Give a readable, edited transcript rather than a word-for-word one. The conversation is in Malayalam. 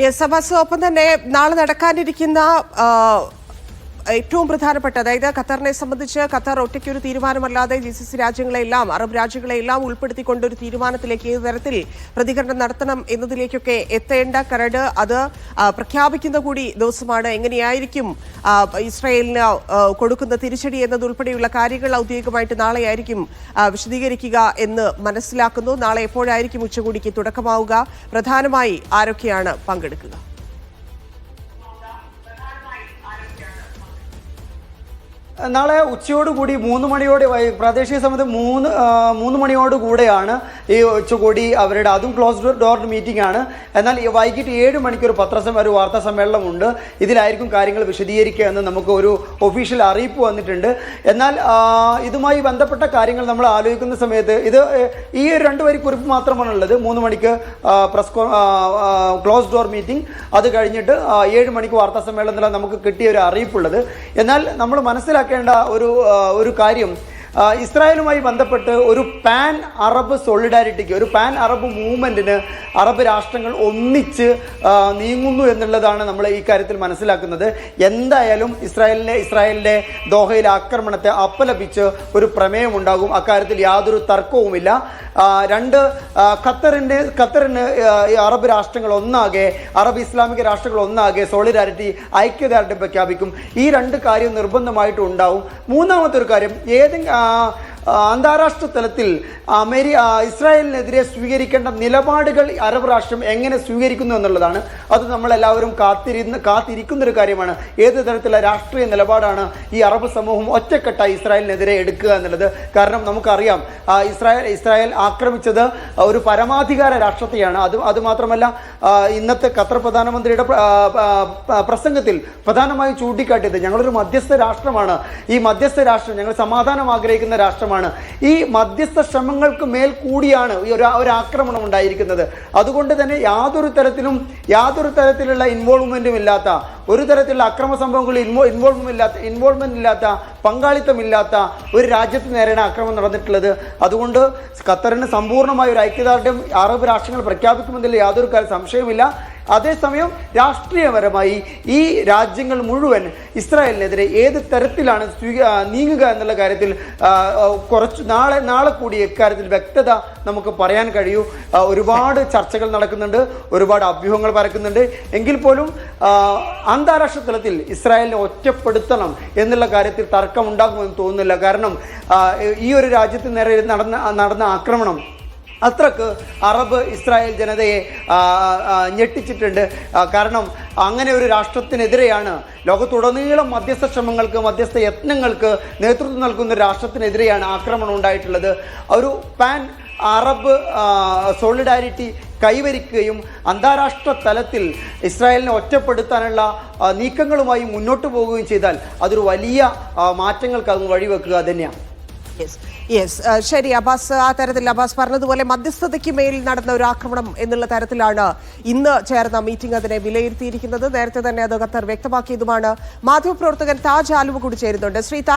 യെസ് അബ്ബാസ്, ഒപ്പം തന്നെ നാളെ നടക്കാനിരിക്കുന്ന ഏറ്റവും പ്രധാനപ്പെട്ട, അതായത് ഖത്തറിനെ സംബന്ധിച്ച് ഖത്തർ ഒറ്റയ്ക്കൊരു തീരുമാനമല്ലാതെ GCC രാജ്യങ്ങളെല്ലാം, അറബ് രാജ്യങ്ങളെല്ലാം ഉൾപ്പെടുത്തിക്കൊണ്ടൊരു തീരുമാനത്തിലേക്ക് ഏത് തരത്തിൽ പ്രതികരണം നടത്തണം എന്നതിലേക്കൊക്കെ എത്തേണ്ട കരട് അത് പ്രഖ്യാപിക്കുന്ന കൂടി ദിവസമാണ്. എങ്ങനെയായിരിക്കും ഇസ്രായേലിന് കൊടുക്കുന്ന തിരിച്ചടി എന്നതുൾപ്പെടെയുള്ള കാര്യങ്ങൾ ഔദ്യോഗികമായിട്ട് നാളെയായിരിക്കും വിശദീകരിക്കുക എന്ന് മനസ്സിലാക്കുന്നു. നാളെ എപ്പോഴായിരിക്കും ഉച്ചകോടിക്ക് തുടക്കമാവുക? പ്രധാനമായി ആരൊക്കെയാണ് പങ്കെടുക്കുക? നാളെ ഉച്ചയോടുകൂടി 3 മണിയോടെ, പ്രാദേശിക സമയത്ത് 3 മണിയോടുകൂടെയാണ് ഈ ഉച്ചകോടി അവരുടെ, അതും ക്ലോസ്ഡ് ഡോർ മീറ്റിംഗ് ആണ്. എന്നാൽ വൈകിട്ട് 7 മണിക്ക് ഒരു വാർത്താ സമ്മേളനമുണ്ട്. ഇതിലായിരിക്കും കാര്യങ്ങൾ വിശദീകരിക്കുക എന്ന് നമുക്ക് ഒരു ഒഫീഷ്യൽ അറിയിപ്പ് വന്നിട്ടുണ്ട്. എന്നാൽ ഇതുമായി ബന്ധപ്പെട്ട കാര്യങ്ങൾ നമ്മൾ ആലോചിക്കുന്ന സമയത്ത് ഈ 2 വരി കുറിപ്പ് മാത്രമാണുള്ളത്. 3 മണിക്ക് ക്ലോസ് ഡോർ മീറ്റിംഗ്, അത് കഴിഞ്ഞിട്ട് 7 മണിക്ക് വാർത്താ സമ്മേളനത്തിലാണ് നമുക്ക് കിട്ടിയ ഒരു അറിയിപ്പുള്ളത്. എന്നാൽ നമ്മൾ മനസ്സിലാക്കേണ്ട ഒരു കാര്യം, ഇസ്രായേലുമായി ബന്ധപ്പെട്ട് ഒരു പാൻ അറബ് സോളിഡാരിറ്റിക്ക്, ഒരു പാൻ അറബ് മൂവ്മെന്റിന് അറബ് രാഷ്ട്രങ്ങൾ ഒന്നിച്ച് നീങ്ങുന്നു എന്നുള്ളതാണ് നമ്മൾ ഈ കാര്യത്തിൽ മനസ്സിലാക്കുന്നത്. എന്തായാലും ഇസ്രായേലിന്റെ ദോഹയിലെ ആക്രമണത്തെ അപലപിച്ച് ഒരു പ്രമേയമുണ്ടാകും, അക്കാര്യത്തിൽ യാതൊരു തർക്കവുമില്ല. ഖത്തറിന് അറബ് രാഷ്ട്രങ്ങൾ ഒന്നാകെ, അറബ് ഇസ്ലാമിക രാഷ്ട്രങ്ങൾ ഒന്നാകെ സോളിഡാരിറ്റി, ഐക്യദാർഢ്യം പ്രഖ്യാപിക്കും. ഈ 2 കാര്യം നിർബന്ധമായിട്ടും ഉണ്ടാവും. മൂന്നാമത്തെ ഒരു കാര്യം, അന്താരാഷ്ട്ര തലത്തിൽ ഇസ്രായേലിനെതിരെ സ്വീകരിക്കേണ്ട നിലപാടുകൾ അറബ് രാഷ്ട്രം എങ്ങനെ സ്വീകരിക്കുന്നു എന്നുള്ളതാണ്. അത് നമ്മളെല്ലാവരും കാത്തിരിക്കുന്ന ഒരു കാര്യമാണ്. ഏത് തരത്തിലുള്ള രാഷ്ട്രീയ നിലപാടാണ് ഈ അറബ് സമൂഹം ഒറ്റക്കെട്ടായി ഇസ്രായേലിനെതിരെ എടുക്കുക എന്നുള്ളത്. കാരണം നമുക്കറിയാം, ഇസ്രായേൽ ആക്രമിച്ചത് ഒരു പരമാധികാര രാഷ്ട്രത്തെയാണ്. അതുമാത്രമല്ല, ഇന്നത്തെ ഖത്തർ പ്രധാനമന്ത്രിയുടെ പ്രസംഗത്തിൽ പ്രധാനമായും ചൂണ്ടിക്കാട്ടിയത്, ഞങ്ങളൊരു മധ്യസ്ഥ രാഷ്ട്രമാണ്, ഈ മധ്യസ്ഥ രാഷ്ട്രം, ഞങ്ങൾ സമാധാനം ആഗ്രഹിക്കുന്ന രാഷ്ട്രമാണ്. ഈ മധ്യസ്ഥ ശ്രമങ്ങൾക്ക് മേൽ കൂടിയാണ് ഒരു ആക്രമണം ഉണ്ടായിരിക്കുന്നത്. അതുകൊണ്ട് തന്നെ യാതൊരു തരത്തിലുള്ള ഇൻവോൾവ്മെന്റും ഇല്ലാത്ത, ഒരു തരത്തിലുള്ള അക്രമ സംഭവങ്ങളിൽ ഇൻവോൾവ്മെന്റ് ഇല്ലാത്ത, പങ്കാളിത്തമില്ലാത്ത ഒരു രാജ്യത്ത് നേരെയാണ് ആക്രമണം നടന്നിട്ടുള്ളത്. അതുകൊണ്ട് ഖത്തറിന് സമ്പൂർണ്ണമായ ഒരു ഐക്യദാർഢ്യം അറബ് രാഷ്ട്രങ്ങൾ പ്രഖ്യാപിക്കുമെന്നതിൽ യാതൊരു സംശയവുമില്ല. അതേസമയം രാഷ്ട്രീയപരമായി ഈ രാജ്യങ്ങൾ മുഴുവൻ ഇസ്രായേലിനെതിരെ ഏത് തരത്തിലാണ് നീങ്ങുക എന്നുള്ള കാര്യത്തിൽ നാളെ കൂടി ഇക്കാര്യത്തിൽ വ്യക്തത നമുക്ക് പറയാൻ കഴിയൂ. ഒരുപാട് ചർച്ചകൾ നടക്കുന്നുണ്ട്, ഒരുപാട് അഭ്യൂഹങ്ങൾ പരക്കുന്നുണ്ട്. എങ്കിൽ പോലും അന്താരാഷ്ട്ര തലത്തിൽ ഇസ്രായേലിനെ ഒറ്റപ്പെടുത്തണം എന്നുള്ള കാര്യത്തിൽ തർക്കമുണ്ടാകുമെന്ന് തോന്നുന്നില്ല. കാരണം ഈ ഒരു രാജ്യത്തിന് നേരെ നടന്ന ആക്രമണം അത്രക്ക് അറബ് ഇസ്രായേൽ ജനതയെ ഞെട്ടിച്ചിട്ടുണ്ട്. കാരണം അങ്ങനെ ഒരു രാഷ്ട്രത്തിനെതിരെയാണ്, ലോകത്തുടനീളം മധ്യസ്ഥ ശ്രമങ്ങൾക്ക്, മധ്യസ്ഥ യത്നങ്ങൾക്ക് നേതൃത്വം നൽകുന്ന രാഷ്ട്രത്തിനെതിരെയാണ് ആക്രമണം ഉണ്ടായിട്ടുള്ളത്. ഒരു പാൻ അറബ് സോളിഡാരിറ്റി കൈവരിക്കുകയും അന്താരാഷ്ട്ര തലത്തിൽ ഇസ്രായേലിനെ ഒറ്റപ്പെടുത്താനുള്ള നീക്കങ്ങളുമായി മുന്നോട്ട് പോവുകയും ചെയ്താൽ അതൊരു വലിയ മാറ്റങ്ങൾക്ക് അത് വഴിവെക്കുക തന്നെയാണ്. ശരി അബ്ബാസ്, ആ തരത്തിൽ അബ്ബാസ് പറഞ്ഞതുപോലെ മധ്യസ്ഥതയ്ക്ക് മേൽ നടന്ന ഒരു ആക്രമണം എന്നുള്ള തരത്തിലാണ് ഇന്ന് ചേർന്ന മീറ്റിംഗ് അതിനെ വിലയിരുത്തിയിരിക്കുന്നത്. നേരത്തെ തന്നെ അത് ഖത്തർ വ്യക്തമാക്കിയതുമാണ്. മാധ്യമപ്രവർത്തകൻ താജ് ആലുവ കൂടി ചേരുന്നുണ്ട്. ശ്രീ താജ്,